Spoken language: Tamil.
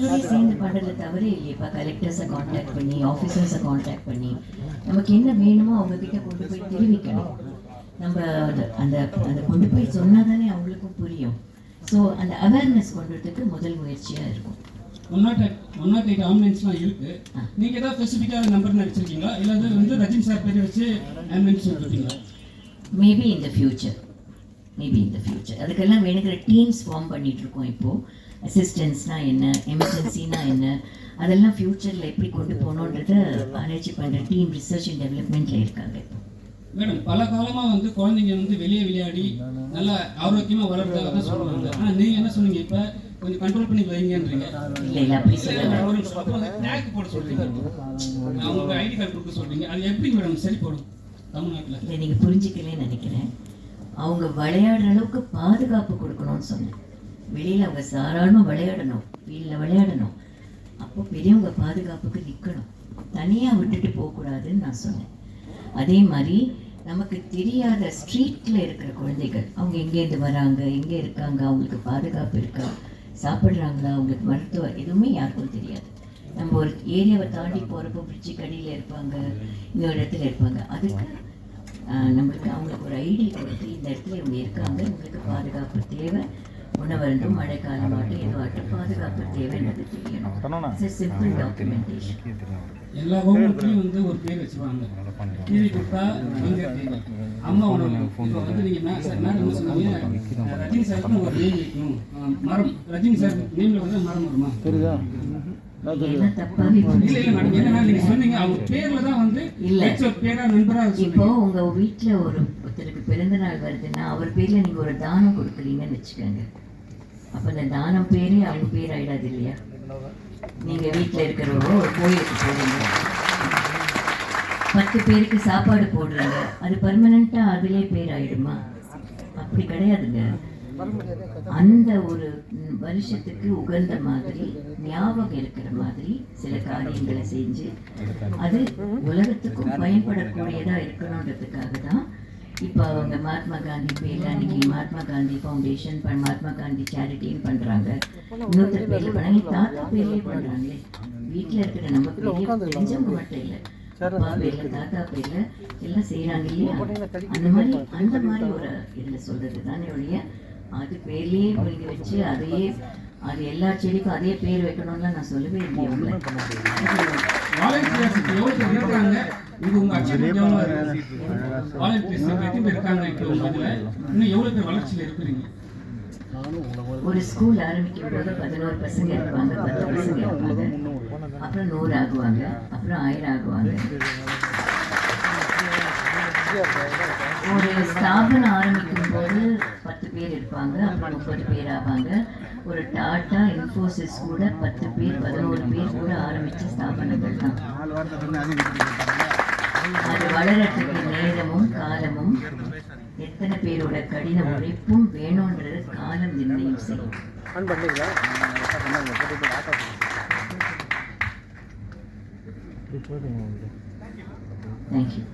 அவங்களோட சேர்ந்து பண்ணுறதுல தவறே இல்லையப்பா. கலெக்டர்ஸை காண்டாக்ட் பண்ணி, ஆஃபீஸர்ஸை காண்டாக்ட் பண்ணி, நமக்கு என்ன வேணுமோ அவங்கக்கிட்ட கொண்டு போய் தெரிவிக்கணும். நம்ம அந்த அந்த கொண்டு போய் சொன்னால் தானே அவங்களுக்கும் புரியும். ஸோ அந்த அவேர்னஸ் கொண்டுறதுக்கு முதல் முயற்சியாக இருக்கும். 108 ஆம்புலன்ஸ்லாம் இருக்குது. நீங்கள் ஏதாவது ஸ்பெசிஃபிக்காக நம்பர் நினச்சிருக்கீங்களா, இல்லை வந்து ரஜினி சார் பேர் வச்சு ஆம்புலன்ஸ் சொல்லிருக்கீங்களா? மேபி இன் த ஃபியூச்சர், அதுக்கெல்லாம் வேணுங்கிற டீம்ஸ் ஃபார்ம் பண்ணிகிட்ருக்கோம் இப்போது. அசிஸ்டன்ஸ்னால் என்ன, எமர்ஜென்சினா என்ன, அதெல்லாம் ஃப்யூச்சரில் எப்படி கொண்டு போகணுன்றத ஆராய்ச்சி பண்ணுற டீம் ரிசர்ச் அண்ட் டெவலப்மெண்ட்டில் இருக்காங்க இப்போ. மேடம், பல காலமாக வந்து குழந்தைங்க வந்து வெளியே விளையாடி நல்லா ஆரோக்கியமாக வளர்றதாக தான் சொல்லுவாங்க. ஆனால் நீங்கள் என்ன சொன்னீங்க, இப்போ கொஞ்சம் கண்ட்ரோல் பண்ணி வைங்கன்றீங்க. இல்லை அப்படி சொல்லுங்கள். டேக் போட சொல்கிறீங்க, அவங்க ஐடி கார்டு கொடுக்க சொல்கிறீங்க. அது எப்படி மேடம் சரி போடும் தமிழ்நாட்டில்? இல்லை, நீங்கள் புரிஞ்சிக்கலன்னு நினைக்கிறேன். அவங்க விளையாடுற அளவுக்கு பாதுகாப்பு கொடுக்கணும்னு சொன்னேன். வெளியில் அவங்க தாராளமாக விளையாடணும், வீட்டில் விளையாடணும். அப்போ பெரியவங்க பாதுகாப்புக்கு நிற்கணும், தனியாக விட்டுட்டு போகக்கூடாதுன்னு நான் சொன்னேன். அதே மாதிரி நமக்கு தெரியாத ஸ்ட்ரீட்டில் இருக்கிற குழந்தைகள், அவங்க எங்கேருந்து வராங்க, எங்கே இருக்காங்க, அவங்களுக்கு பாதுகாப்பு இருக்கா, சாப்பிட்றாங்களா, அவங்களுக்கு மருத்துவம் எதுவுமே யாருக்கும் தெரியாது. நம்ம ஒரு ஏரியாவை தாண்டி போகிறப்போ பிரிட்ஜுக்கு அடியில் இருப்பாங்க, இன்னொரு இடத்துல இருப்பாங்க. அதுக்கு நம்மளுக்கு அவங்களுக்கு ஒரு ஐடி கொடுத்து இந்த இடத்துல இவங்க இருக்காங்க, உங்களுக்கு பாதுகாப்பு தேவை, உணவருந்தும் மழைக்காலம் ஆட்டும் ஏதோ ஆட்டும் பாதுகாப்பு தேவைன்றது தெரியணும். Simple documentation. எல்லா ஹோம்ஒர்க்லையும் வந்து ஒரு பேர் வச்சுருவாங்க. டிவி கொடுத்தா அம்மா உணவு வந்து நீங்கள் சொன்னீங்க ரஜினி சாருக்கு ஒரு நேம் வைக்கணும். மரம் ரஜினி சார் நேமில் வந்து மரம் வருமா? தெரியுதா? இப்போ உங்க வீட்டுல ஒருத்தருக்கு பிறந்த நாள் வருதுன்னா அவர் பேர்ல நீங்க ஒரு தானம் கொடுக்குறீங்கன்னு வச்சுக்கோங்க. அப்ப அந்த தானம் பேரே அவங்க பேர் ஆயிடாது இல்லையா? நீங்க வீட்டுல இருக்கிறவங்க ஒரு கோயிலுக்கு போறீங்க, 10 பேருக்கு சாப்பாடு போடுறீங்க, அது பர்மனண்டா அதிலே பேர் ஆயிடுமா? அப்படி கிடையாதுங்க. அந்த ஒரு வருஷத்துக்கு உகந்த மாதிரி ஞாபகம் இருக்கிற மாதிரி சில காரியங்களை செஞ்சு அது உலகத்துக்கும் பயன்படக்கூடியதா இருக்கணுன்றதுக்காக தான் இப்போ அவங்க மகாத்மா காந்தி பேர்ல அன்னைக்கு மகாத்மா காந்தி ஃபவுண்டேஷன் மகாத்மா காந்தி சேரிட்டின்னு பண்றாங்க. இன்னொருத்தர் பேர்ல பண்ணாங்க, தாத்தா பேர்லயே பண்றாங்களே. வீட்டுல இருக்கிற நம்ம பெரிய தெரிஞ்சவங்க மட்டும் இல்லை, அப்பா பேர்ல தாத்தா பேர்ல எல்லாம் செய்யறாங்க இல்லையா? அந்த மாதிரி ஒரு இதுல சொல்றது தானே ஒழிய அது பேர்லயே புரிஞ்சு வச்சு அதையே அது எல்லா செடிக்கும் அதே பேர் வைக்கணும்லாம் நான் சொல்லவே இல்லையா? ஒரு ஸ்கூல் ஆரம்பிக்கும் போது 11 பசங்க இருப்பாங்க, 10 பசங்க இருப்பாங்க, அப்புறம் 100 ஆகுவாங்க, அப்புறம் 1000 ஆகுவாங்க. ஒரு ஸ்தாபனம் ஆரம்பிக்கும் போது 10 பேர் இருப்பாங்க, அப்புறம் 30 பேர் ஆவாங்க. ஒரு டாட்டா இன்ஃபோசிஸ் கூட 10 பேர் 11 பேர் கூட ஆரம்பிச்ச ஸ்தாபனங்கள் தான். அது வளரத்துக்கு நேரமும் காலமும் எத்தனை பேரோட கடின உழைப்பும் வேணும்ன்றது காலம் நிர்ணயம் செய்யும். தேங்க்யூ.